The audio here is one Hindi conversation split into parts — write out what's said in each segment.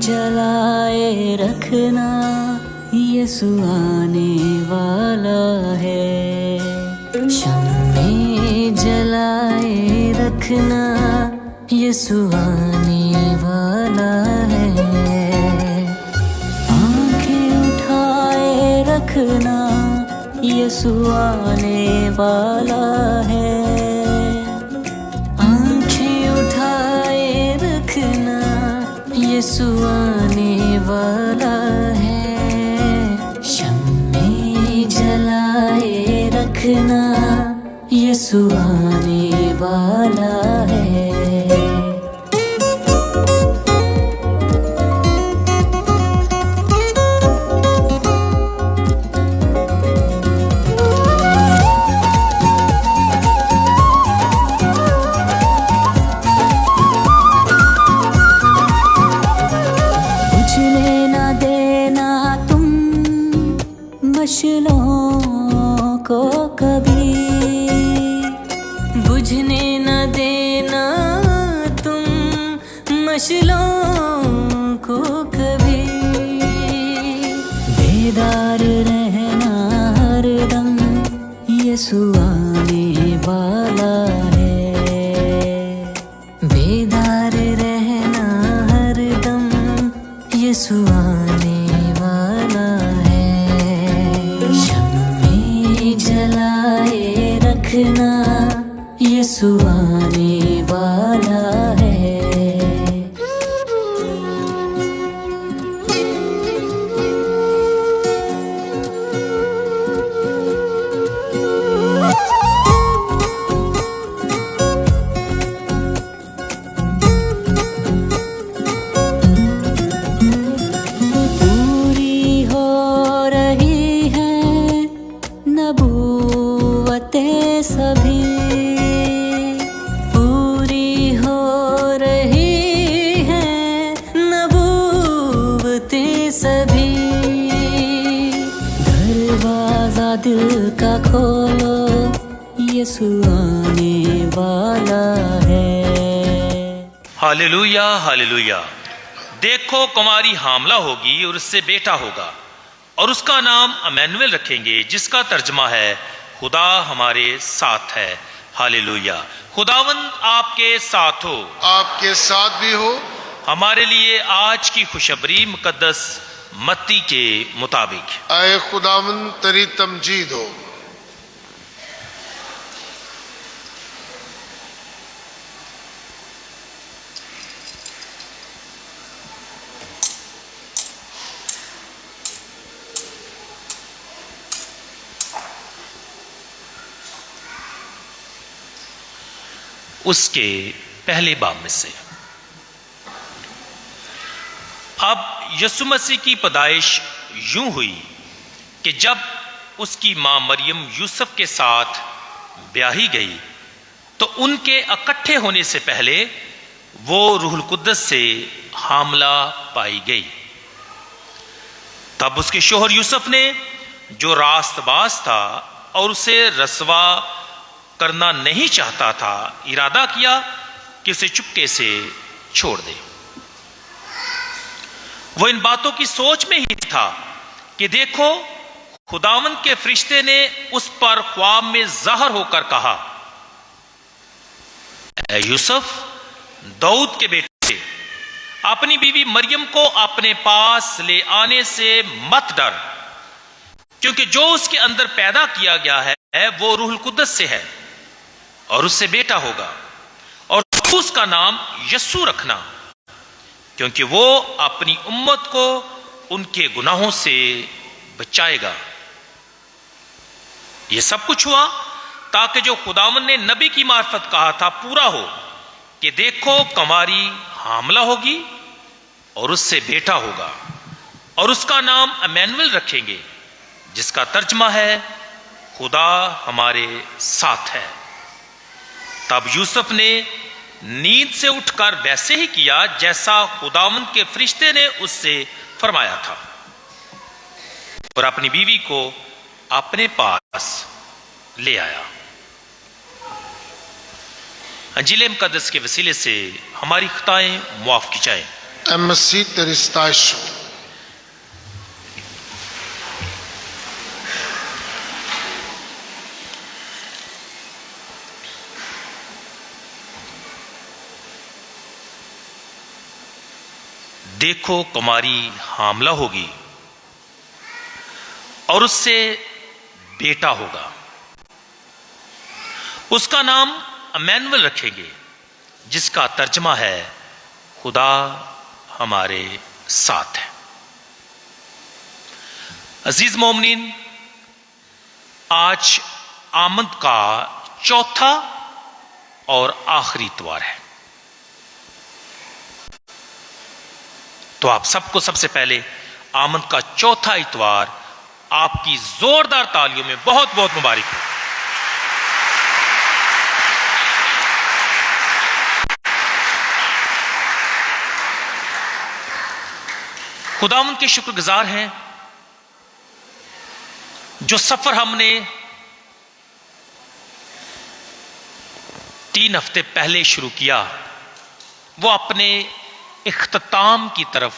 जलाए रखना, यीशु आने वाला है। शम्मे जलाए रखना, यीशु आने वाला है। आंखें उठाए रखना, यीशु आने वाला है। आंखें उठाए रखना, यीशु आने वाला है। शम्मे जलाए रखना, यीशु आने वाला है। बुझने न देना तुम मशालों को कभी, बुझने न देना तुम मशालों को कभी। बेदार रहना हरदम, यीशु आने वाला है। बेदार रहना हरदम, यीशु आने वाला है। शम्मे जलाए रखना, यीशु आने वाला है। पूरी हो रही है नबूवतें सभी, पूरी हो रही है नबूवतें सभी। दरवाजा दिल का खोलो, यीशु आने वाला है। Hallelujah hallelujah. देखो कुमारी हामला होगी और उससे बेटा होगा, और उसका नाम अमैनुएल रखेंगे, जिसका तर्जमा है खुदा हमारे साथ है। हालेलुया। खुदावंद आपके साथ हो, आपके साथ भी हो। हमारे लिए आज की खुशखबरी मुकद्दस मत्ती के मुताबिक। आए खुदावन तेरी तमजीद हो। उसके पहले बाब में से। अब यीशु मसीह की पैदाइश यूं हुई कि जब उसकी मां मरियम यूसुफ के साथ ब्याही गई, तो उनके इकट्ठे होने से पहले वो रूहुल कुद्दस से हामला पाई गई। तब उसके शोहर यूसुफ ने, जो रास्तबाज था और उसे रसवा करना नहीं चाहता था, इरादा किया कि उसे चुपके से छोड़ दे। वो इन बातों की सोच में ही था कि देखो, खुदावंद के फरिश्ते ने उस पर ख्वाब में ज़ाहिर होकर कहा, ऐ यूसुफ, दाऊद के बेटे, अपनी बीवी मरियम को अपने पास ले आने से मत डर, क्योंकि जो उसके अंदर पैदा किया गया है वो रूहुल कुद्दस से है, और उससे बेटा होगा, और तू उसका नाम यस्सु रखना, क्योंकि वो अपनी उम्मत को उनके गुनाहों से बचाएगा। ये सब कुछ हुआ ताकि जो खुदावन ने नबी की मार्फत कहा था पूरा हो, कि देखो कुमारी हामला होगी और उससे बेटा होगा, और उसका नाम अमैनुएल रखेंगे, जिसका तर्जमा है खुदा हमारे साथ है। तब यूसुफ ने नींद से उठकर वैसे ही किया जैसा खुदावंद के फरिश्ते ने उससे फरमाया था, और अपनी बीवी को अपने पास ले आया। अंजील मुकद्दस के वसीले से हमारी खताएं मुआफ की जाएं। É Masita Ristacho. देखो कुमारी हामला होगी और उससे बेटा होगा, उसका नाम अमैनुअल रखेंगे, जिसका तर्जमा है खुदा हमारे साथ है। अजीज मोमिनीन, आज आमद का चौथा और आखिरी इतवार है। तो आप सबको सबसे पहले आमद का चौथा इतवार आपकी जोरदार तालियों में बहुत बहुत मुबारक हो। खुदावंद के शुक्रगुजार हैं जो सफर हमने 3 हफ्ते पहले शुरू किया वो अपने इख्तिताम की तरफ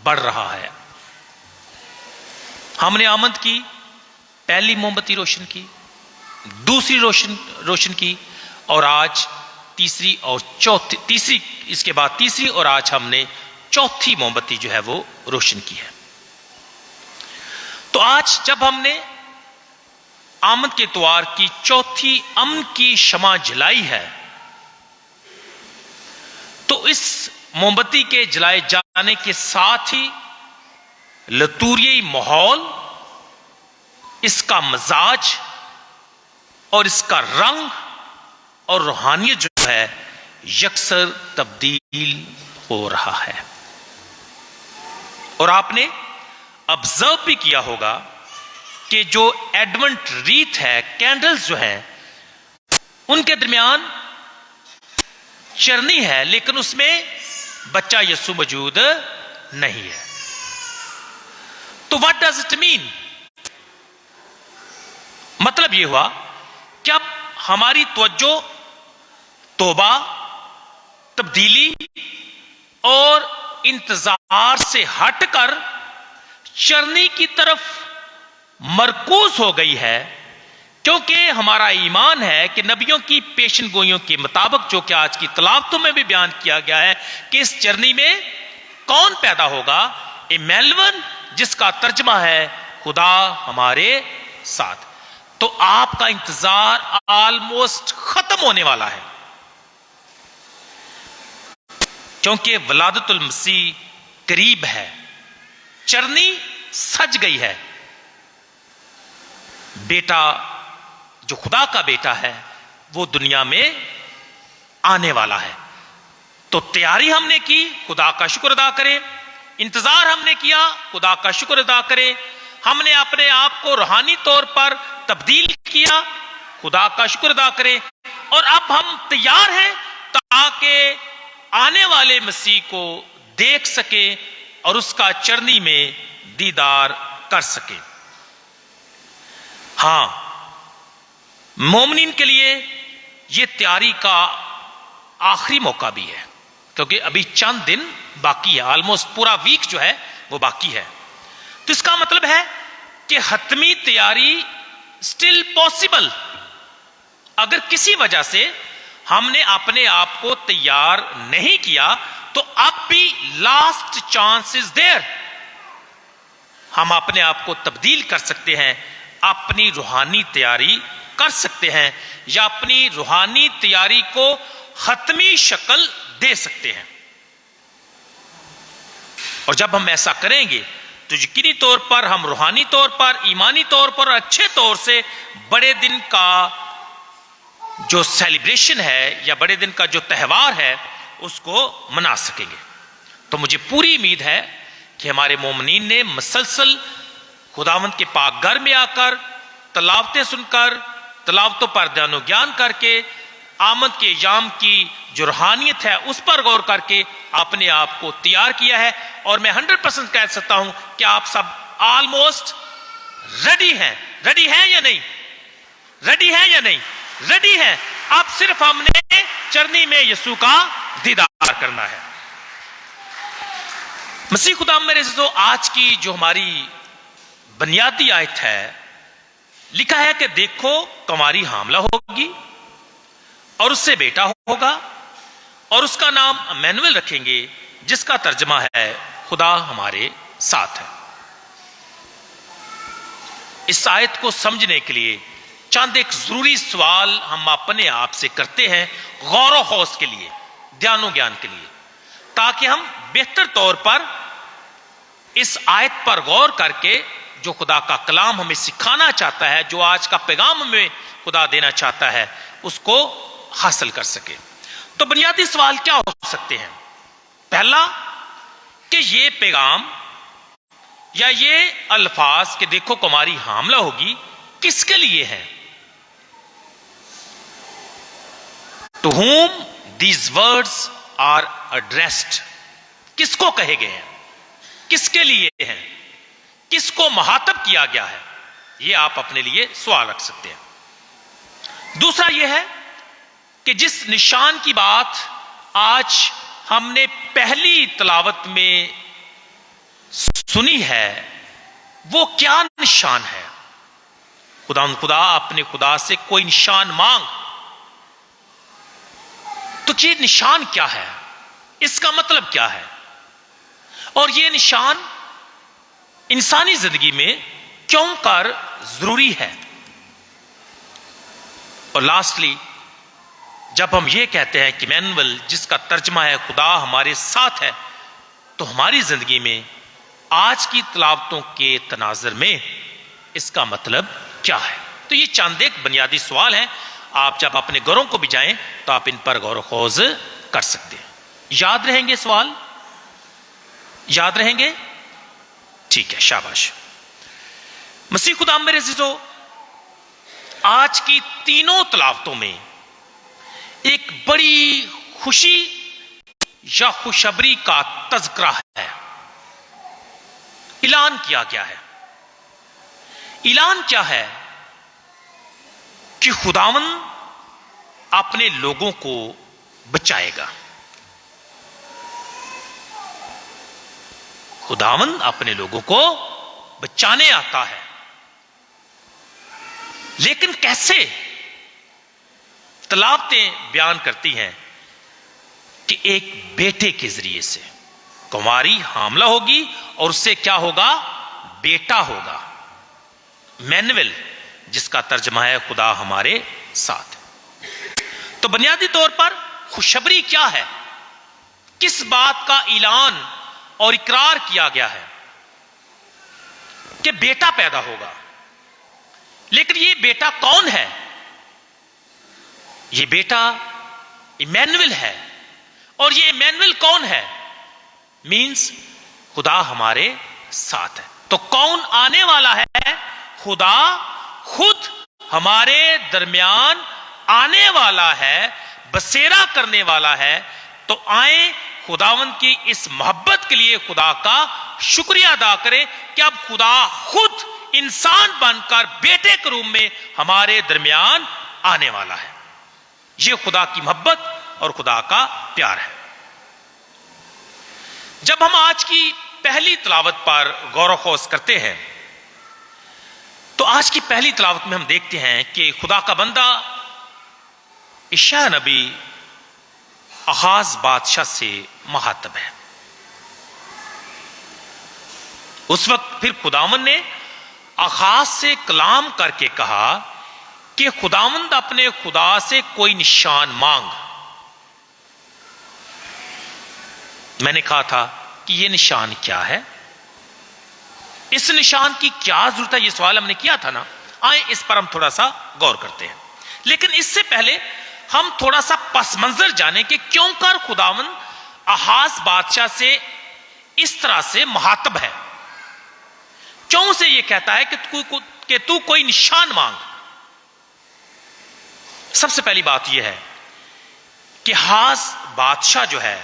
बढ़ रहा है। हमने आमद की, पहली मोमबत्ती रोशन की, दूसरी रोशन की और आज तीसरी और चौथी, इसके बाद तीसरी और आज हमने चौथी मोमबत्ती जो है वो रोशन की है। तो आज जब हमने आमद के इतवार की चौथी अमन की शमा जलाई है तो इस मोमबत्ती के जलाए जाने के साथ ही लतूरियाई माहौल, इसका मजाज और इसका रंग और रूहानियत जो है यकसर तब्दील हो रहा है। और आपने ऑब्जर्व भी किया होगा कि जो एडवेंट रीत है, कैंडल्स जो हैं, उनके दरमियान चरनी है लेकिन उसमें बच्चा यीशु मौजूद नहीं है। तो व्हाट डज इट मीन? मतलब यह हुआ कि अब हमारी तवज्जो तौबा, तब्दीली और इंतजार से हटकर चरनी की तरफ मरकूज हो गई है, क्योंकि हमारा ईमान है कि नबियों की पेशन गोइयों के मुताबिक, जो कि आज की तलावतों में भी बयान किया गया है, कि इस चरनी में कौन पैदा होगा? इमैनुअल, जिसका तर्जमा है खुदा हमारे साथ। तो आपका इंतजार ऑलमोस्ट खत्म होने वाला है, क्योंकि वलादतुल मसीह करीब है, चरनी सज गई है, बेटा जो खुदा का बेटा है वो दुनिया में आने वाला है। तो तैयारी हमने की, खुदा का शुक्र अदा करें। इंतजार हमने किया, खुदा का शुक्र अदा करें। हमने अपने आप को रूहानी तौर पर तब्दील किया, खुदा का शुक्र अदा करें। और अब हम तैयार हैं ताकि आने वाले मसीह को देख सके और उसका चरनी में दीदार कर सके। हां, मोमिनीन के लिए यह तैयारी का आखिरी मौका भी है, क्योंकि अभी चंद दिन बाकी है, ऑलमोस्ट पूरा वीक जो है वो बाकी है। तो इसका मतलब है कि हतमी तैयारी स्टिल पॉसिबल। अगर किसी वजह से हमने अपने आप को तैयार नहीं किया तो अब भी लास्ट चांस इज देयर। हम अपने आप को तब्दील कर सकते हैं, अपनी रूहानी तैयारी कर सकते हैं, या अपनी रूहानी तैयारी को हतमी शक्ल दे सकते हैं। और जब हम ऐसा करेंगे तो यकीनी तौर पर हम रूहानी तौर पर, ईमानी तौर पर, अच्छे तौर से बड़े दिन का जो सेलिब्रेशन है या बड़े दिन का जो त्यौहार है उसको मना सकेंगे। तो मुझे पूरी उम्मीद है कि हमारे मोमिनीन ने मसलसल खुदावंद के पाक घर में आकर तलावतें सुनकर, तलावतों पर ध्यानो ज्ञान करके, आमद के याम की जो रूहानियत है उस पर गौर करके अपने आप को तैयार किया है। और मैं 100% कह सकता हूं कि आप सब ऑलमोस्ट रेडी हैं। रेडी हैं या नहीं? रेडी हैं या नहीं? रेडी हैं। अब सिर्फ हमने चरनी में यीशु का दीदार करना है। मसीह खुदा मेरे से, तो आज की जो हमारी बुनियादी आयत है, लिखा है कि देखो कुंवारी हामला होगी और उससे बेटा होगा और उसका नाम इम्मानुएल रखेंगे, जिसका तर्जमा है खुदा हमारे साथ है। इस आयत को समझने के लिए चंद एक जरूरी सवाल हम अपने आप से करते हैं, गौर हौस के लिए, ध्यानो ज्ञान के लिए, ताकि हम बेहतर तौर पर इस आयत पर गौर करके जो खुदा का कलाम हमें सिखाना चाहता है, जो आज का पैगाम हमें खुदा देना चाहता है, उसको हासिल कर सके। तो बुनियादी सवाल क्या हो सकते हैं? पहला, कि ये पैगाम या ये अल्फाज कि देखो कुंवारी हामला होगी किसके लिए है? To whom these words are addressed, किसको कहे गए हैं, किसके लिए हैं, किसको मुखातब किया गया है? यह आप अपने लिए सवाल रख सकते हैं। दूसरा यह है कि जिस निशान की बात आज हमने पहली तलावत में सुनी है, वो क्या निशान है? खुदा अपने खुदा से कोई निशान मांग, तो ये निशान क्या है, इसका मतलब क्या है, और ये निशान इंसानी जिंदगी में क्यों कर जरूरी है? और लास्टली, जब हम ये कहते हैं कि इम्मानुएल, जिसका तर्जमा है खुदा हमारे साथ है, तो हमारी जिंदगी में आज की तलावतों के तनाजर में इसका मतलब क्या है? तो ये चंद एक बुनियादी सवाल हैं। आप जब अपने घरों को भी जाएं तो आप इन पर गौर खोज कर सकते हैं। याद रहेंगे सवाल? याद रहेंगे? ठीक है, शाबाश। मसीह खुदा मेरे अज़ीज़ों, आज की तीनों तलावतों में एक बड़ी खुशी या खुशखबरी का तज़किरा है, ऐलान किया गया है। ऐलान क्या है? कि खुदावंद अपने लोगों को बचाएगा। खुदावंद अपने लोगों को बचाने आता है, लेकिन कैसे? तलावतें बयान करती हैं कि एक बेटे के जरिए से कुंवारी हामला होगी और उससे क्या होगा? बेटा होगा, इम्मानुएल, जिसका तर्जमा है खुदा हमारे साथ। तो बुनियादी तौर पर खुशखबरी क्या है? किस बात का ऐलान और इकरार किया गया है? कि बेटा पैदा होगा। लेकिन ये बेटा कौन है? ये बेटा इम्मानुएल है। और ये इम्मानुएल कौन है? मीन्स खुदा हमारे साथ है। तो कौन आने वाला है? खुदा खुद हमारे दरमियान आने वाला है, बसेरा करने वाला है। तो आए खुदावंद की इस मोहब्बत के लिए खुदा का शुक्रिया अदा करें कि अब खुदा खुद इंसान बनकर बेटे के रूप में हमारे दरमियान आने वाला है। यह खुदा की मोहब्बत और खुदा का प्यार है। जब हम आज की पहली तलावत पर गौर खोज करते हैं, तो आज की पहली तलावत में हम देखते हैं कि खुदा का बंदा यशायाह नबी आहाज बादशाह से मुखातब है। उस वक्त फिर खुदावंद ने आहाज से कलाम करके कहा कि खुदावंद अपने खुदा से कोई निशान मांग। मैंने कहा था कि यह निशान क्या है, इस निशान की क्या जरूरत है, यह सवाल हमने किया था ना। आए इस पर हम थोड़ा सा गौर करते हैं। लेकिन इससे पहले हम थोड़ा सा पस मंजर जाने कि क्यों कर खुदावंद आहाज बादशाह से इस तरह से मुखातब है, क्यों से यह कहता है कि तू कोई निशान मांग। सबसे पहली बात यह है कि आहाज बादशाह जो है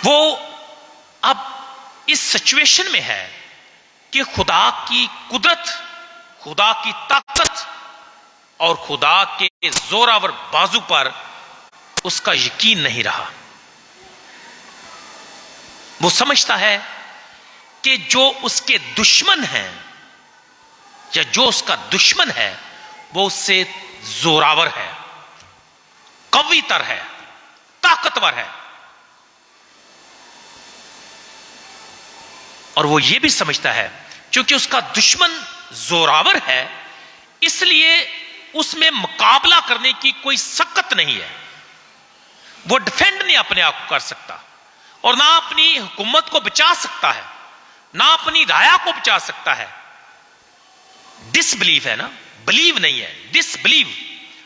वो अब इस सिचुएशन में है कि खुदा की कुदरत, खुदा की ताकत और खुदा के जोरावर बाजू पर उसका यकीन नहीं रहा। वो समझता है कि जो उसके दुश्मन हैं या जो उसका दुश्मन है वो उससे जोरावर है, कवितर है, ताकतवर है। और वो ये भी समझता है क्योंकि उसका दुश्मन जोरावर है इसलिए उसमें मुकाबला करने की कोई सकत नहीं है। वो डिफेंड नहीं अपने आप को कर सकता और ना अपनी हुकूमत को बचा सकता है, ना अपनी राया को बचा सकता है। डिसबिलीव है ना, बिलीव नहीं है, disbelieve.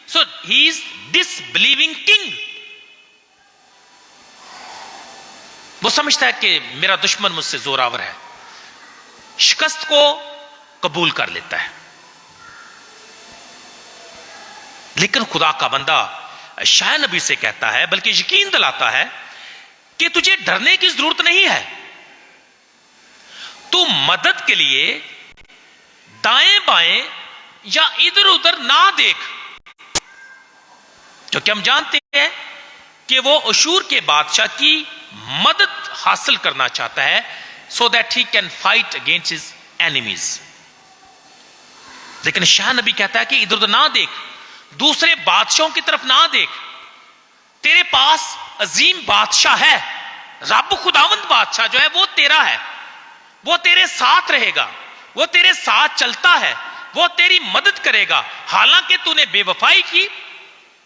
So he is disbelieving king. वो समझता है कि मेरा दुश्मन मुझसे जोरावर है, शिकस्त को कबूल कर लेता है। लेकिन खुदा का बंदा शायद नबी से कहता है, बल्कि यकीन दिलाता है कि तुझे डरने की जरूरत नहीं है। तू मदद के लिए दाएं बाएं या इधर उधर ना देख, क्योंकि हम जानते हैं कि वो अशूर के बादशाह की मदद हासिल करना चाहता है so that he can fight against his enemies. लेकिन शाह नबी कहता है कि इधर उधर ना देख, दूसरे बादशाहों की तरफ ना देख। तेरे पास अजीम बादशाह है, रब खुदावंद बादशाह जो है वो तेरा है, वो तेरे साथ रहेगा, वो तेरे साथ चलता है, वो तेरी मदद करेगा। हालांकि तूने बेवफाई की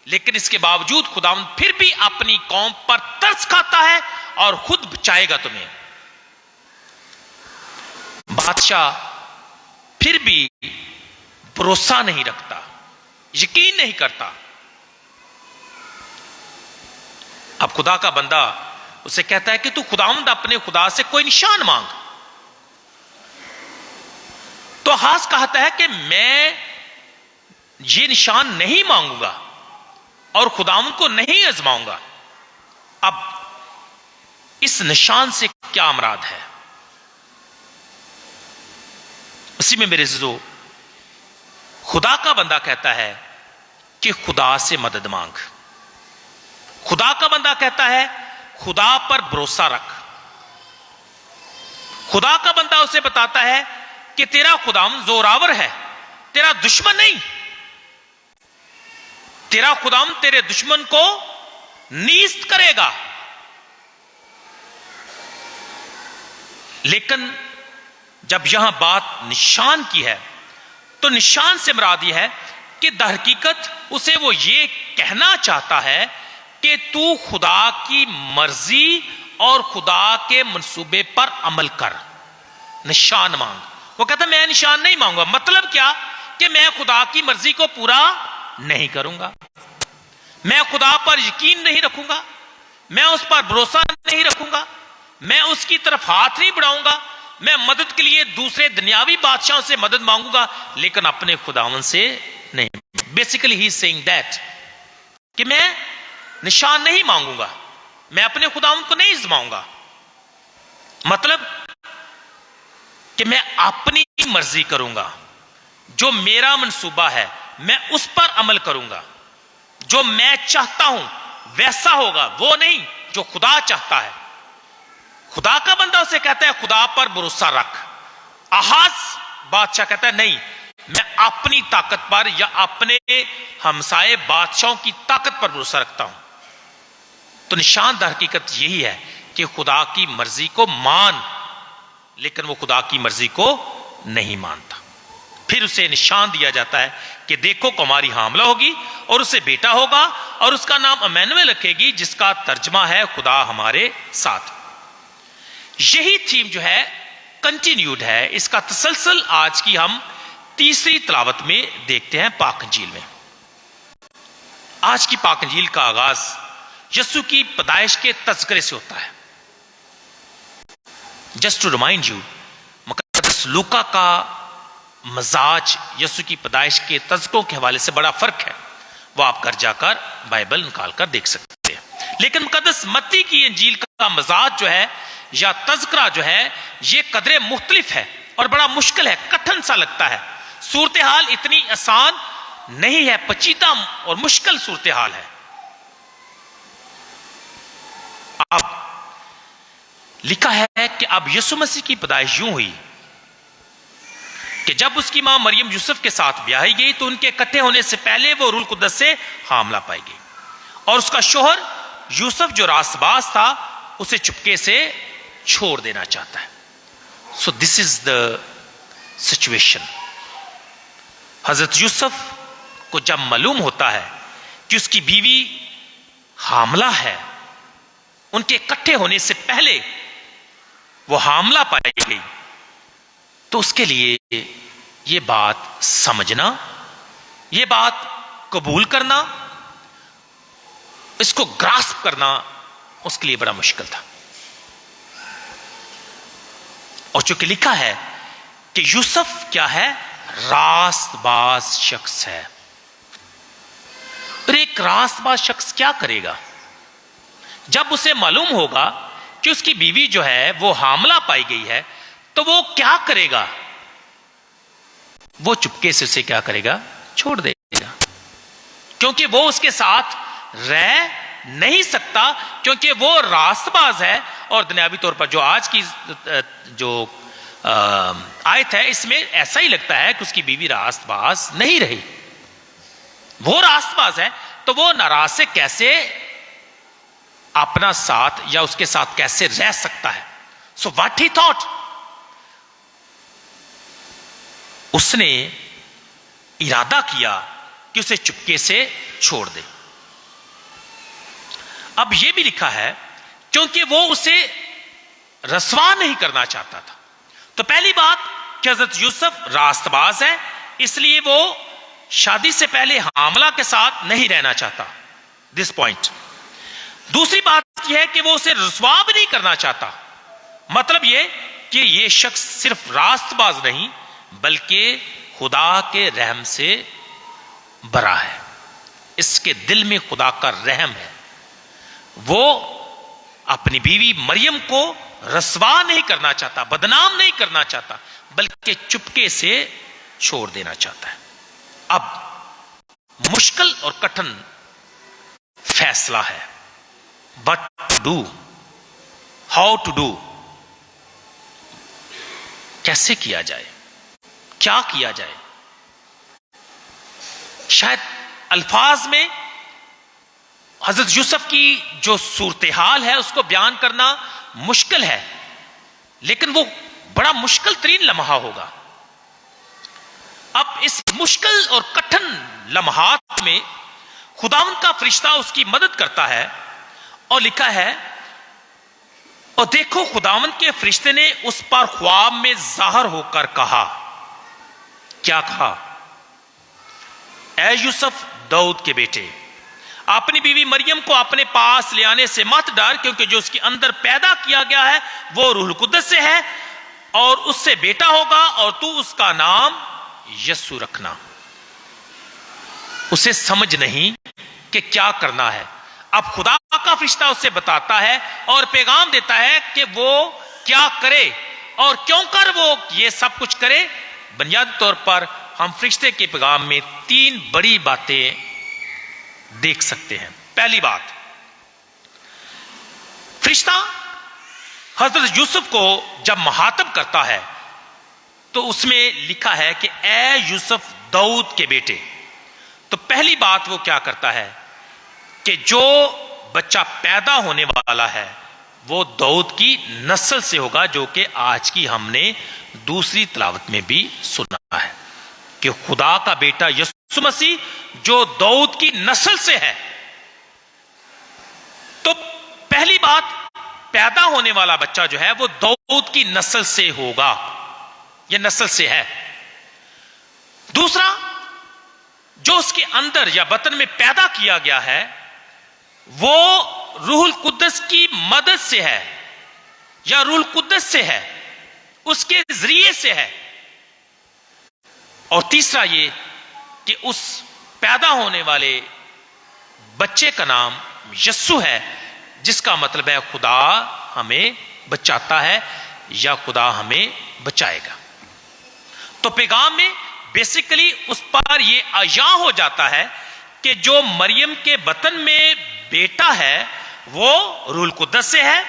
लेकिन इसके बावजूद खुदावंद फिर भी अपनी कौम पर तरस खाता है और खुद बचाएगा तुम्हें। बादशाह फिर भी भरोसा नहीं रखता, यकीन नहीं करता। अब खुदा का बंदा उसे कहता है कि तू खुदावंद अपने खुदा से कोई निशान मांग। तो हास कहता है कि मैं ये निशान नहीं मांगूंगा और खुदावंद को नहीं आजमाऊंगा। अब इस निशान से क्या मुराद है? उसी में मेरे अज़ीज़ों, खुदा का बंदा कहता है कि खुदा से मदद मांग। खुदा का बंदा कहता है खुदा पर भरोसा रख। खुदा का बंदा उसे बताता है कि तेरा खुदावंद जोरावर है, तेरा दुश्मन नहीं। तेरा खुदावंद तेरे दुश्मन को नीस्त करेगा। लेकिन जब यहां बात निशान की है तो निशान से मुराद यह है कि दरहकीकत उसे वो ये कहना चाहता है कि तू खुदा की मर्जी और खुदा के मंसूबे पर अमल कर, निशान मांग। वो कहता मैं निशान नहीं मांगूंगा। मतलब क्या? कि मैं खुदा की मर्जी को पूरा नहीं करूंगा, मैं खुदा पर यकीन नहीं रखूंगा, मैं उस पर भरोसा नहीं रखूंगा, मैं उसकी तरफ हाथ नहीं बढ़ाऊंगा, मैं मदद के लिए दूसरे दुनियावी बादशाहों से मदद मांगूंगा लेकिन अपने खुदावन से नहीं। Basically he is saying that कि मैं निशान नहीं मांगूंगा, मैं अपने खुदावन को नहीं आजमाऊंगा। मतलब कि मैं अपनी मर्जी करूंगा, जो मेरा मंसूबा है मैं उस पर अमल करूंगा, जो मैं चाहता हूं वैसा होगा, वो नहीं जो खुदा चाहता है। खुदा का बंदा उसे कहता है खुदा पर भरोसा रख। आहाज बादशाह कहता है नहीं, मैं अपनी ताकत पर या अपने हमसाए बादशाहों की ताकत पर भरोसा रखता हूं। तो निशान दर हकीकत यही है कि खुदा की मर्जी को मान, लेकिन वो खुदा की मर्जी को नहीं मानता। फिर उसे निशान दिया जाता है कि देखो कुमारी हामला होगी और उसे बेटा होगा और उसका नाम इमैनुएल रखेगी, जिसका तर्जमा है खुदा हमारे साथ। यही थीम जो है कंटिन्यूड है, इसका तसलसल आज की हम तीसरी तलावत में देखते हैं पाक अंजील में। आज की पाक अंजील का आगाज यीशु की पैदाइश के तज़किरे से होता है। जस्ट टू रिमाइंड यू, मुक़द्दस लूका का मजाज यीशु की पैदाइश के तज़किरों के हवाले से बड़ा फर्क है। वो आप घर जाकर बाइबल निकाल कर देख सकते हैं। लेकिन मुक़द्दस मत्ती की अंजील का मजाज जो है या तज़किरा जो है ये कदरे मुख्तलिफ है और बड़ा मुश्किल है, कठिन सा लगता है। सूरत हाल इतनी आसान नहीं है, पेचीदा और मुश्किल सूरत हाल है। अब लिखा है कि अब यीशु मसीह की पैदाइश यूं हुई कि जब उसकी मां मरियम यूसुफ के साथ ब्याही गई तो उनके इकट्ठे होने से पहले वो रूह कुद्दस से हामला पाई गई और उसका शोहर यूसुफ जो रास्तबाज था उसे चुपके से छोड़ देना चाहता है। So this is the situation. हजरत यूसुफ को जब मालूम होता है कि उसकी बीवी हामला है, उनके इकट्ठे होने से पहले वो हामला पाई गई, तो उसके लिए ये बात समझना, ये बात कबूल करना, इसको ग्रास्प करना उसके लिए बड़ा मुश्किल था। और चूंकि लिखा है कि यूसुफ क्या है, रास्तबाज शख्स है। और एक रास्तबाज शख्स क्या करेगा? जब उसे मालूम होगा कि उसकी बीवी जो है वो हामला पाई गई है, तो वो क्या करेगा? वो चुपके से उसे क्या करेगा? छोड़ देगा, क्योंकि वो उसके साथ रह नहीं सकता, क्योंकि वो रास्तबाज है। और दुनियावी तौर पर जो आज की जो आयत है, इसमें ऐसा ही लगता है कि उसकी बीवी रास्तबाज नहीं रही, वो रास्तबाज है, तो वो नाराज से कैसे अपना साथ या उसके साथ कैसे रह सकता है? सो व्हाट ही थॉट, उसने इरादा किया कि उसे चुपके से छोड़ दे। अब यह भी लिखा है क्योंकि वो उसे रसवा नहीं करना चाहता था। तो पहली बात कि हजरत यूसुफ रास्तबाज है, इसलिए वो शादी से पहले हामला के साथ नहीं रहना चाहता, दिस पॉइंट। दूसरी बात यह है कि वो उसे रसवा भी नहीं करना चाहता। मतलब यह कि यह शख्स सिर्फ रास्तबाज नहीं बल्कि खुदा के रहम से भरा है, इसके दिल में खुदा का रहम है। वो अपनी बीवी मरियम को रसवा नहीं करना चाहता, बदनाम नहीं करना चाहता, बल्कि चुपके से छोड़ देना चाहता है। अब मुश्किल और कठिन फैसला है, but to do, how to do, कैसे किया जाए, क्या किया जाए? शायद अल्फाज में हजरत यूसुफ की जो सूरत हाल है उसको बयान करना मुश्किल है, लेकिन वो बड़ा मुश्किल तरीन लम्हा होगा। अब इस मुश्किल और कठिन लम्हात में खुदावंद का फरिश्ता उसकी मदद करता है और लिखा है, और देखो खुदावंद के फरिश्ते ने उस पर ख्वाब में जाहिर होकर कहा। क्या कहा? ऐ यूसुफ दाऊद के बेटे, अपनी बीवी मरियम को अपने पास ले आने से मत डर, क्योंकि जो उसके अंदर पैदा किया गया है वो रूह कुद्दस से है, और उससे बेटा होगा और तू उसका नाम यस्सु रखना। उसे समझ नहीं कि क्या करना है। अब खुदा का फरिश्ता उसे बताता है और पैगाम देता है कि वो क्या करे और क्यों कर वो ये सब कुछ करे। बुनियादी तौर पर हम फरिश्ते के पैगाम में 3 बड़ी बातें देख सकते हैं। पहली बात, फरिश्ता हजरत यूसुफ को जब मुखातब करता है तो उसमें लिखा है कि ऐ यूसुफ दाऊद के बेटे। तो पहली बात वो क्या करता है कि जो बच्चा पैदा होने वाला है वो दाऊद की नस्ल से होगा, जो कि आज की हमने दूसरी तिलावत में भी सुना है कि खुदा का बेटा यीशु मसीह जो दाऊद की नस्ल से है। तो पहली बात, पैदा होने वाला बच्चा जो है वो दाऊद की नस्ल से होगा, यह नस्ल से है। दूसरा, जो उसके अंदर या बतन में पैदा किया गया है वो रूहुल कुद्दस की मदद से है या रूहुल कुद्दस से है, उसके जरिए से है। और तीसरा ये कि उस पैदा होने वाले बच्चे का नाम यस्सु है, जिसका मतलब है खुदा हमें बचाता है या खुदा हमें बचाएगा। तो पैगाम में बेसिकली उस पर यह आया हो जाता है कि जो मरियम के बतन में बेटा है वो रूहुल कुद्दस से है,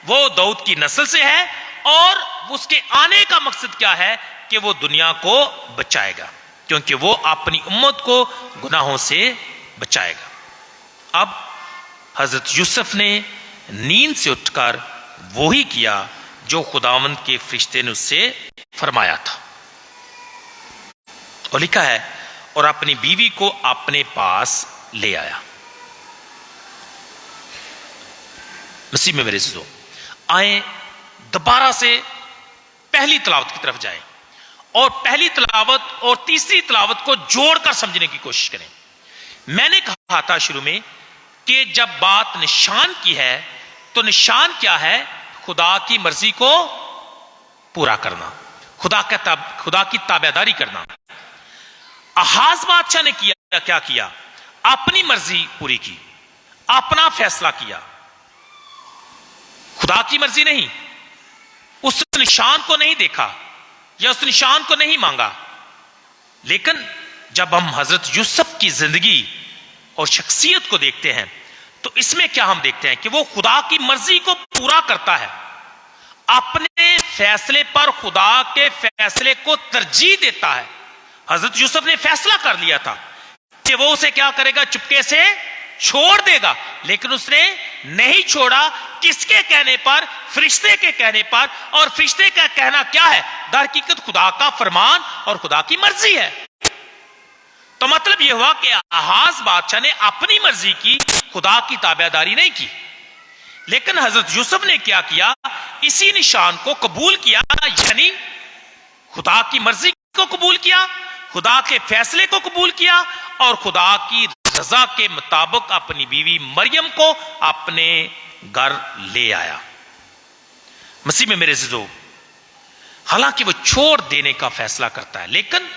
वो दाऊद की नस्ल से है और उसके आने का मकसद क्या है कि वो दुनिया को बचाएगा, क्योंकि वो अपनी उम्मत को गुनाहों से बचाएगा। अब हजरत यूसुफ ने नींद से उठकर वही किया जो खुदावंद के फरिश्ते ने उससे फरमाया था। और लिखा है, और अपनी बीवी को अपने पास ले आया। मसीह में मेरे अज़ीज़ों, आए दोबारा से पहली तलावत की तरफ जाएं और पहली तलावत और तीसरी तलावत को जोड़कर समझने की कोशिश करें। मैंने कहा था शुरू में कि जब बात निशान की है तो निशान क्या है? खुदा की मर्जी को पूरा करना, खुदा की ताबेदारी करना। आहाज बादशाह ने क्या किया? अपनी मर्जी पूरी की, अपना फैसला किया, खुदा की मर्जी नहीं। उस निशान को नहीं देखा या उस निशान को नहीं मांगा। लेकिन जब हम हजरत यूसुफ की जिंदगी और शख्सियत को देखते हैं तो इसमें क्या हम देखते हैं कि वो खुदा की मर्जी को पूरा करता है, अपने फैसले पर खुदा के फैसले को तरजीह देता है। हजरत यूसुफ ने फैसला कर लिया था कि वो उसे क्या करेगा? चुपके से छोड़ देगा, लेकिन उसने नहीं छोड़ा। किसके कहने पर? फरिश्ते के कहने पर। और फरिश्ते का कहना क्या है? दर हकीकत खुदा का फरमान और खुदा की मर्जी है। तो मतलब यह हुआ कि आहाज बादशाह ने अपनी मर्जी की, खुदा की ताबेदारी नहीं की। लेकिन हजरत यूसुफ ने क्या किया? इसी निशान को कबूल किया, यानी खुदा की मर्जी को कबूल किया, खुदा के फैसले को कबूल किया और खुदा की रजा के मुताबिक अपनी बीवी मरियम को अपने घर ले आया। मसीह में मेरे अज़ीज़ों, हालांकि वो छोड़ देने का फैसला करता है लेकिन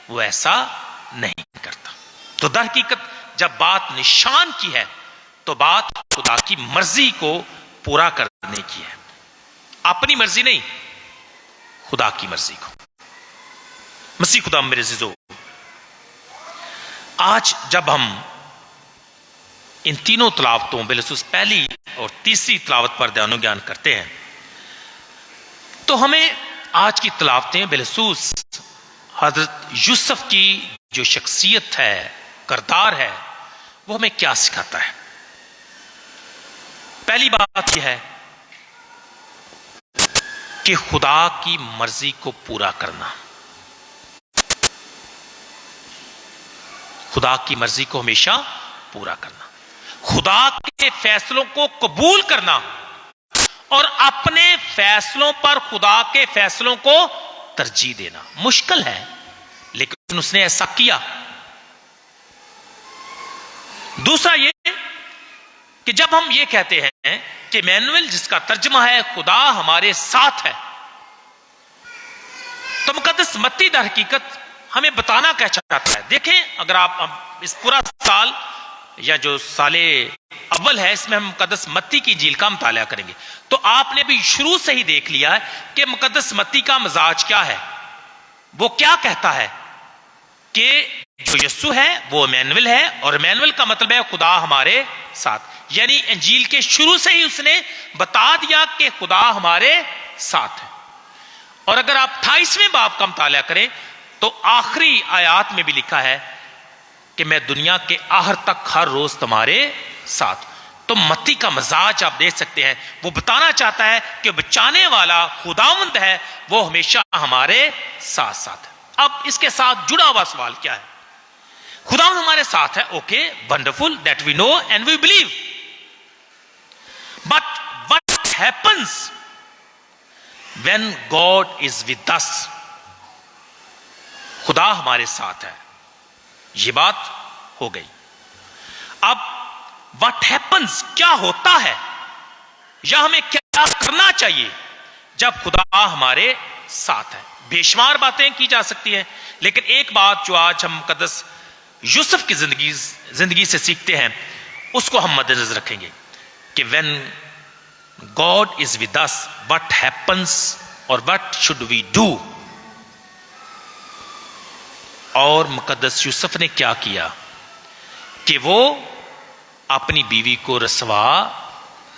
वो ऐसा नहीं करता। तो दर हकीकत जब बात निशान की है तो बात खुदा की मर्जी को पूरा करने की है, अपनी मर्जी नहीं, खुदा की मर्जी को। मसीह खुदा मेरे अज़ीज़ों, आज जब हम इन तीनों तलावतों बिलखुसूस पहली और तीसरी तलावत पर ध्यान ज्ञान करते हैं तो हमें आज की तलावतें बिलखुसूस हजरत यूसुफ की जो शख्सियत है, किरदार है, वो हमें क्या सिखाता है? पहली बात यह है कि खुदा की मर्जी को पूरा करना, खुदा की मर्जी को हमेशा पूरा करना, खुदा के फैसलों को कबूल करना और अपने फैसलों पर खुदा के फैसलों को तरजीह देना। मुश्किल है लेकिन उसने ऐसा किया। दूसरा ये कि जब हम ये कहते हैं कि मैनुअल, जिसका तर्जमा है खुदा हमारे साथ है, तो मुकद्दस मत्ती दर हकीकत हमें बताना क्या चाहता है। देखें, अगर आप इस पूरा साल या जो साले अव्वल है इसमें हम मुकद्दस मत्ती की इंजील का मुताला करेंगे तो आपने भी शुरू से ही देख लिया है कि मुकद्दस मत्ती का मिजाज क्या है। वो क्या कहता है कि जो यस्सु है वो इमैनुअल है, और इमैनुअल का मतलब है खुदा हमारे साथ। यानी इंजील के शुरू से ही उसने बता दिया कि खुदा हमारे साथ है। और अगर आप 28वें बाब का मुताला करें तो आखिरी आयात में भी लिखा है कि मैं दुनिया के आखिर तक हर रोज तुम्हारे साथ। तो मत्ती का मजाज आप देख सकते हैं, वो बताना चाहता है कि बचाने वाला खुदावंद है, वो हमेशा हमारे साथ साथ है। अब इसके साथ जुड़ा हुआ सवाल क्या है? खुदावंद हमारे साथ है, okay, wonderful, that we know and we believe, but what happens when God is with us? खुदा हमारे साथ है, यह बात हो गई। अब व्हाट हैपेंस, क्या होता है या हमें क्या करना चाहिए जब खुदा हमारे साथ है? बेशुमार बातें की जा सकती हैं, लेकिन एक बात जो आज हम मुकद्दस यूसुफ की जिंदगी से सीखते हैं उसको हम मद्देनजर रखेंगे कि when God is with us what happens और व्हाट शुड वी डू। और मुकद्दस यूसुफ ने क्या किया कि वो अपनी बीवी को रसवा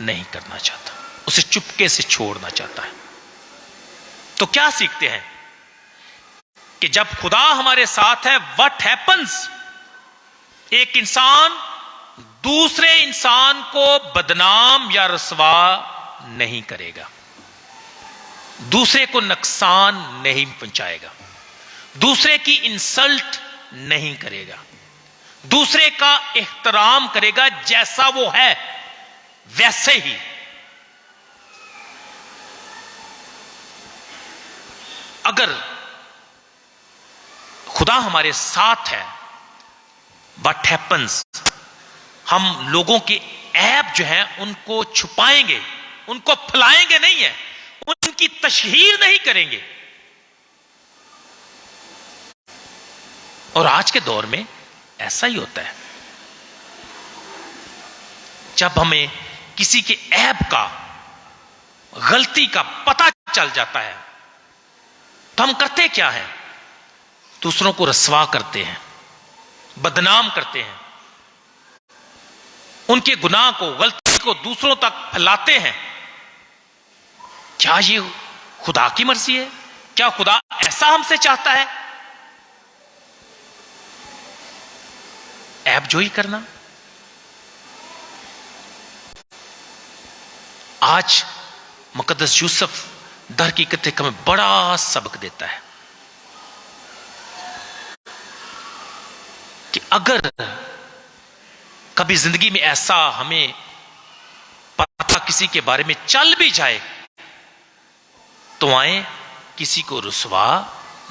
नहीं करना चाहता। उसे चुपके से छोड़ना चाहता है। तो क्या सीखते हैं कि जब खुदा हमारे साथ है, व्हाट हैपन्स, एक इंसान दूसरे इंसान को बदनाम या रसवा नहीं करेगा, दूसरे को नुकसान नहीं पहुंचाएगा, दूसरे की इंसल्ट नहीं करेगा, दूसरे का एहतराम करेगा, जैसा वो है वैसे ही। अगर खुदा हमारे साथ है, व्हाट हैपन्स, हम लोगों के ऐब जो हैं उनको छुपाएंगे, उनको फैलाएंगे नहीं है, उनकी तशहीर नहीं करेंगे। और आज के दौर में ऐसा ही होता है। जब हमें किसी के ऐब का, गलती का पता चल जाता है तो हम करते क्या है? दूसरों को रसवा करते हैं, बदनाम करते हैं, उनके गुनाह को, गलती को दूसरों तक फैलाते हैं। क्या ये खुदा की मर्जी है? क्या खुदा ऐसा हमसे चाहता है? ऐबजोई करना। आज मुकद्दस यूसुफ दर की हकीकत हमें बड़ा सबक देता है कि अगर कभी जिंदगी में ऐसा हमें पता किसी के बारे में चल भी जाए तो आए किसी को रुसवा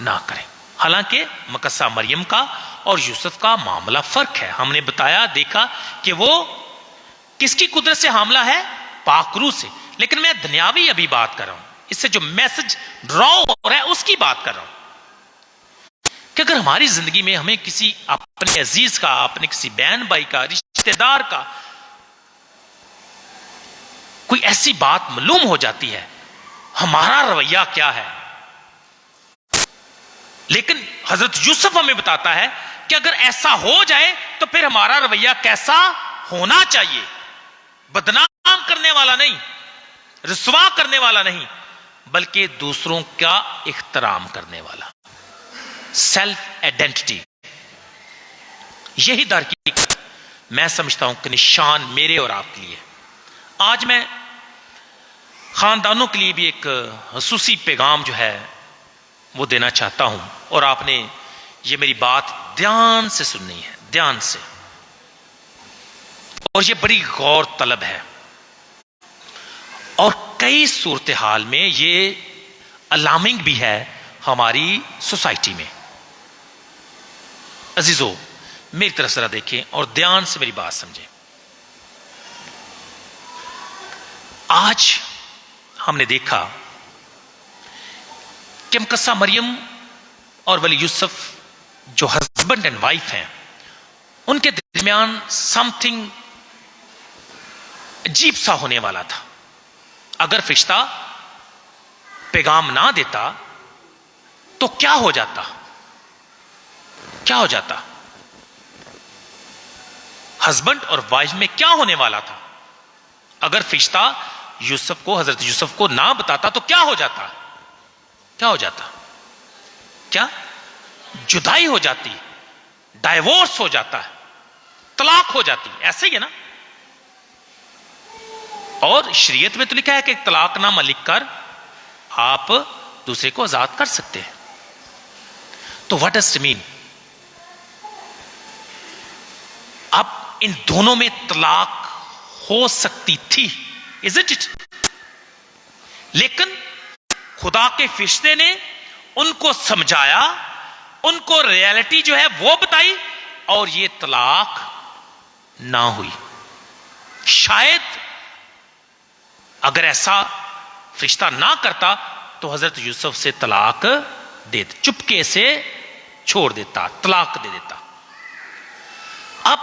ना करें। हालांकि मकस्सा मरियम का और यूसुफ का मामला फर्क है। हमने बताया, देखा कि वो किसकी कुदरत से हामला है? पाक रूह से। लेकिन मैं दुनियावी अभी बात कर रहा हूं, इससे जो मैसेज ड्रॉ हो रहा है उसकी बात कर रहा हूं कि अगर हमारी जिंदगी में हमें किसी अपने अजीज का, अपने किसी बहन भाई का, रिश्तेदार का कोई ऐसी बात मालूम हो जाती है, हमारा रवैया क्या है? लेकिन हजरत यूसुफ हमें बताता है कि अगर ऐसा हो जाए तो फिर हमारा रवैया कैसा होना चाहिए? बदनाम करने वाला नहीं, रुसवा करने वाला नहीं, बल्कि दूसरों का इख्तराम करने वाला। सेल्फ आइडेंटिटी, यही दर की मैं समझता हूं कि निशान मेरे और आपके लिए। आज मैं खानदानों के लिए भी एक हुसूसी पैगाम जो है वो देना चाहता हूं, और आपने ये मेरी बात ध्यान से सुननी है, ध्यान से। और ये बड़ी गौर तलब है, और कई सूरत हाल में ये अलार्मिंग भी है हमारी सोसाइटी में। अजीजों, मेरी तरफ जरा देखें और ध्यान से मेरी बात समझें। आज हमने देखा कि मुकद्दसा मरियम और वली यूसुफ जो हस्बैंड एंड वाइफ हैं, उनके दरमियान समथिंग अजीब सा होने वाला था। अगर फरिश्ता पैगाम ना देता तो क्या हो जाता? क्या हो जाता? हस्बैंड और वाइफ में क्या होने वाला था? अगर फरिश्ता यूसुफ को, हजरत यूसुफ को ना बताता तो क्या हो जाता? क्या हो जाता? क्या जुदाई हो जाती, डाइवोर्स हो जाता है, तलाक हो जाती। ऐसे ही है ना? और शरीयत में तो लिखा है कि तलाकनामा लिखकर आप दूसरे को आजाद कर सकते हैं। तो व्हाट डज इट मीन? अब इन दोनों में तलाक हो सकती थी, इज़ इट? लेकिन खुदा के फरिश्ते ने उनको समझाया, उनको रियलिटी जो है वो बताई, और ये तलाक ना हुई। शायद अगर ऐसा फरिश्ता ना करता तो हजरत यूसुफ से तलाक दे, चुपके से छोड़ देता, तलाक दे देता। अब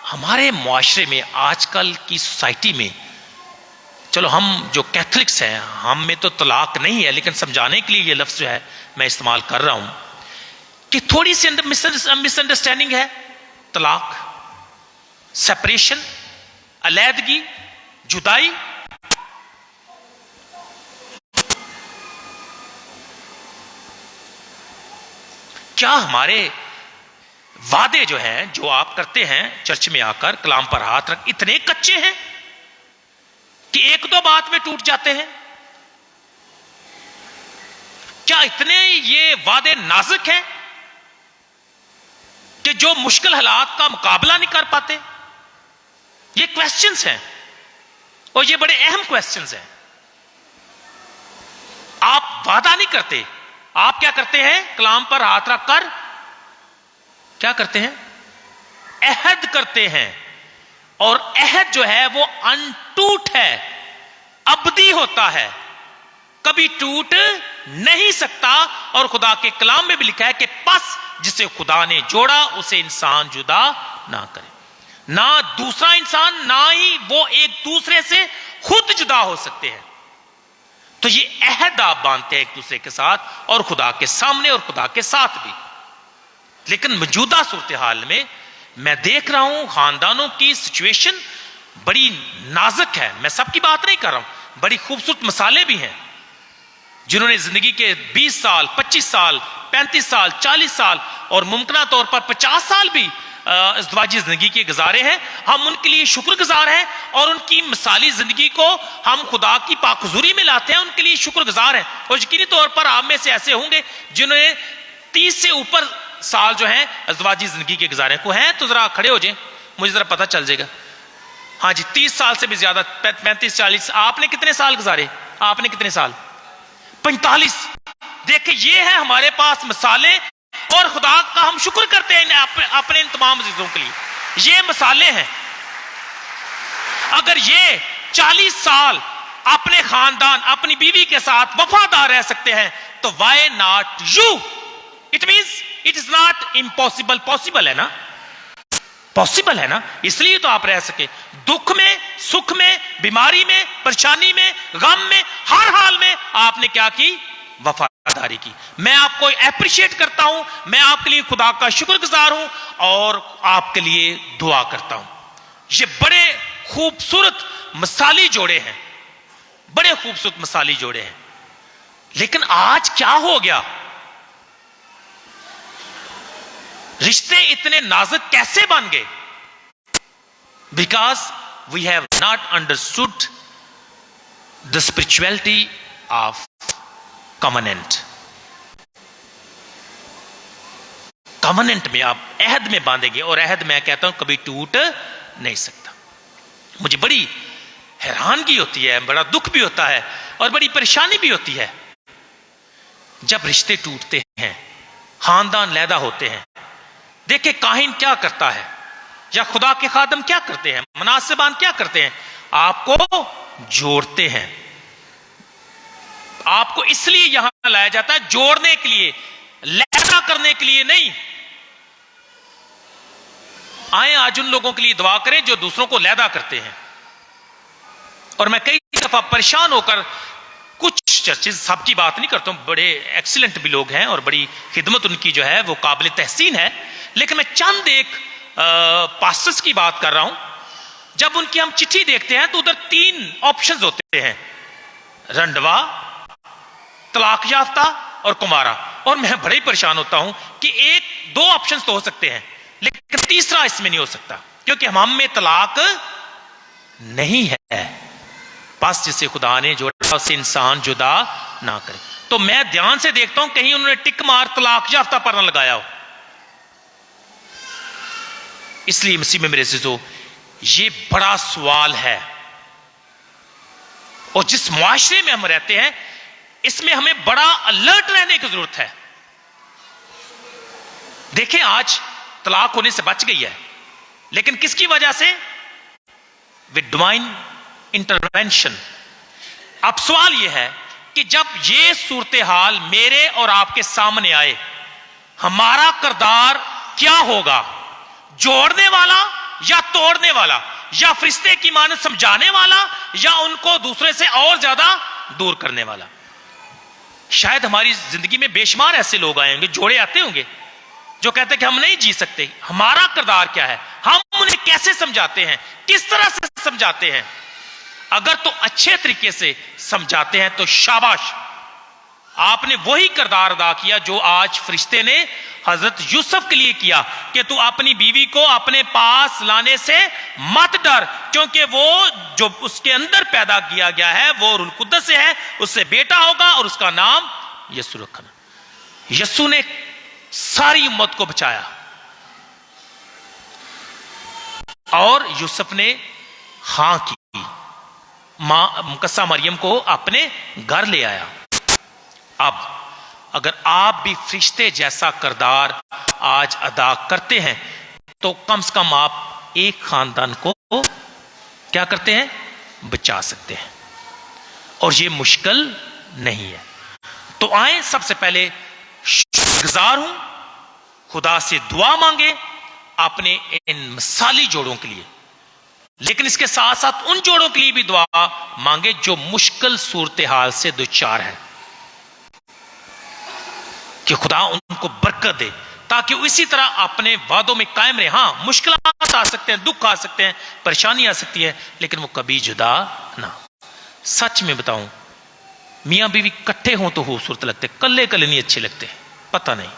हमारे मुआशरे में, आजकल की सोसाइटी में, चलो हम जो कैथलिक्स हैं, हम में तो तलाक नहीं है, लेकिन समझाने के लिए ये लफ्ज जो है मैं इस्तेमाल कर रहा हूं कि थोड़ी सी मिसअंडरस्टैंडिंग है। तलाक, सेपरेशन, अलैदगी, जुदाई, क्या हमारे वादे जो हैं, जो आप करते हैं चर्च में आकर कलाम पर हाथ रख, इतने कच्चे हैं कि एक दो बात में टूट जाते हैं? क्या इतने ये वादे नाजुक हैं कि जो मुश्किल हालात का मुकाबला नहीं कर पाते? ये क्वेश्चंस हैं और ये बड़े अहम क्वेश्चंस हैं। आप वादा नहीं करते, आप क्या करते हैं? कलाम पर हाथ रखकर क्या करते हैं? अहद करते हैं। और अहद जो है वो अनटूट है, अबदी होता है, कभी टूट नहीं सकता। और खुदा के कलाम में भी लिखा है कि बस जिसे खुदा ने जोड़ा उसे इंसान जुदा ना करे। ना दूसरा इंसान, ना ही वो एक दूसरे से खुद जुदा हो सकते हैं। तो ये अहद आप बांधते हैं एक दूसरे के साथ, और खुदा के सामने और खुदा के साथ भी। लेकिन मौजूदा सूरत हाल में मैं देख रहा हूं खानदानों की सिचुएशन बड़ी नाजुक है। मैं सबकी बात नहीं कर रहा हूं, बड़ी खूबसूरत मिसालें भी हैं जिन्होंने जिंदगी के 20 साल, 25 साल, 35 साल, 40 साल और मुमकिन तौर पर 50 साल भी इज़्दिवाजी जिंदगी के गुजारे हैं। हम उनके लिए शुक्रगुजार हैं और उनकी मिसाली जिंदगी को हम खुदा की पाकहुजूरी में लाते हैं, उनके लिए शुक्रगुजार हैं। और यकीनी तौर पर आप में से ऐसे होंगे जिन्होंने 30 से ऊपर साल जो है इज़्दिवाजी जिंदगी के गुजारे को हैं, तो जरा खड़े हो जाए, मुझे जरा पता चल जाएगा। हाँ जी, 30 साल से भी ज्यादा, 35, 40। आपने कितने साल गुजारे? आपने कितने साल? 45। देखिए, ये है हमारे पास मिसालें और खुदा का हम शुक्र करते हैं अपने इन तमाम चीजों के लिए। ये मिसालें हैं। अगर ये 40 साल अपने खानदान, अपनी बीवी के साथ वफादार रह सकते हैं, तो why not you? It means it is not impossible, possible है ना, पॉसिबल है ना। इसलिए तो आप रह सके, दुख में, सुख में, बीमारी में, परेशानी में, गम में, हर हाल में आपने क्या की? वफादारी की। मैं आपको एप्रिशिएट करता हूं, मैं आपके लिए खुदा का शुक्रगुजार हूं और आपके लिए दुआ करता हूं। ये बड़े खूबसूरत मिसाली जोड़े हैं, बड़े खूबसूरत मिसाली जोड़े हैं। लेकिन आज क्या हो गया? रिश्ते इतने नाजुक कैसे बन गए? Because we have not understood the spirituality of covenant. Covenant में आप अहद में बांधेंगे, और अहद मैं कहता हूं कभी टूट नहीं सकता। मुझे बड़ी हैरानगी होती है, बड़ा दुख भी होता है और बड़ी परेशानी भी होती है जब रिश्ते टूटते हैं, खानदान लैदा होते हैं। देखिए, काहिन क्या करता है या खुदा के खादम क्या करते हैं, मुनासिबान क्या करते हैं? आपको जोड़ते हैं। आपको इसलिए यहां लाया जाता है, जोड़ने के लिए, लैदा करने के लिए नहीं। आए आज उन लोगों के लिए दुआ करें जो दूसरों को लैदा करते हैं। और मैं कई दफा परेशान होकर, कुछ चर्चेज, सबकी बात नहीं करता हूं, बड़े एक्सीलेंट भी लोग हैं और बड़ी खिदमत उनकी जो है वो काबिल तहसीन है, लेकिन मैं चंद एक पास्टर्स की बात कर रहा हूं। जब उनकी हम चिट्ठी देखते हैं तो उधर 3 ऑप्शंस होते हैं, रंडवा, तलाक याफ्ता और कुमारा। और मैं बड़े ही परेशान होता हूं कि 1-2 ऑप्शंस तो हो सकते हैं, लेकिन तीसरा इसमें नहीं हो सकता, क्योंकि हम में तलाक नहीं है। बस जिसे खुदा ने जोड़ा उसे इंसान जुदा ना करे। तो मैं ध्यान से देखता हूं कहीं उन्होंने टिक मार तलाक याफ्ता पर ना लगाया हो। इसलिए मसीह में मेरे अज़ीज़ों, ये बड़ा सवाल है। और जिस मुआशरे में हम रहते हैं, इसमें हमें बड़ा अलर्ट रहने की जरूरत है। देखें, आज तलाक होने से बच गई है, लेकिन किसकी वजह से? With divine intervention. अब सवाल यह है कि जब यह सूरत हाल मेरे और आपके सामने आए, हमारा किरदार क्या होगा? जोड़ने वाला या तोड़ने वाला, या फरिश्ते की मानद समझाने वाला, या उनको दूसरे से और ज्यादा दूर करने वाला? शायद हमारी जिंदगी में बेशुमार ऐसे लोग आए होंगे, जोड़े आते होंगे जो कहते हैं कि हम नहीं जी सकते। हमारा किरदार क्या है? हम उन्हें कैसे समझाते हैं, किस तरह से समझाते हैं? अगर तो अच्छे तरीके से समझाते हैं तो शाबाश, आपने वही किरदार अदा किया जो आज फरिश्ते ने हजरत यूसुफ के लिए किया कि तू अपनी बीवी को अपने पास लाने से मत डर, क्योंकि वो जो उसके अंदर पैदा किया गया है वो रूह कुद्दस से है, उससे बेटा होगा और उसका नाम यीशु रखना। यीशु ने सारी उम्मत को बचाया और यूसुफ ने हां की, मां मुकद्दसा मरियम को अपने घर ले आया। अब अगर आप भी फरिश्ते जैसा किरदार आज अदा करते हैं तो कम से कम आप एक खानदान को क्या करते हैं, बचा सकते हैं, और ये मुश्किल नहीं है। तो आए सबसे पहले शुक्रगुजार हूं, खुदा से दुआ मांगे अपने इन मिसाली जोड़ों के लिए, लेकिन इसके साथ साथ उन जोड़ों के लिए भी दुआ मांगे जो मुश्किल सूरत हाल से दो चार है, कि खुदा उनको बरकत दे ताकि वो इसी तरह अपने वादों में कायम रहे। हां, मुश्किलात आ सकते हैं, दुख आ सकते हैं, परेशानी आ सकती है, लेकिन वो कभी जुदा ना। सच में बताऊं, मियां बीवी इकट्ठे हों तो खूबसूरत लगते, कल्ले कल्ले नहीं अच्छे लगते। पता नहीं,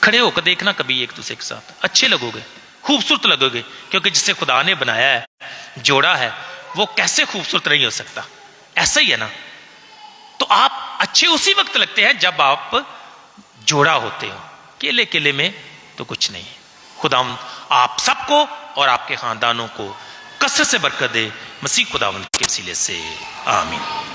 खड़े होकर देखना कभी एक दूसरे के साथ, अच्छे लगोगे, खूबसूरत लगोगे, क्योंकि जिसे खुदा ने बनाया है, जोड़ा है, वो कैसे खूबसूरत नहीं हो सकता। ऐसा ही है ना। तो आप अच्छे उसी वक्त लगते हैं जब आप जोड़ा होते हो, केले केले में तो कुछ नहीं है। खुदा आप सबको और आपके खानदानों को कसरत से बरकत दे, मसीह खुदावंद के वसीले से, आमीन।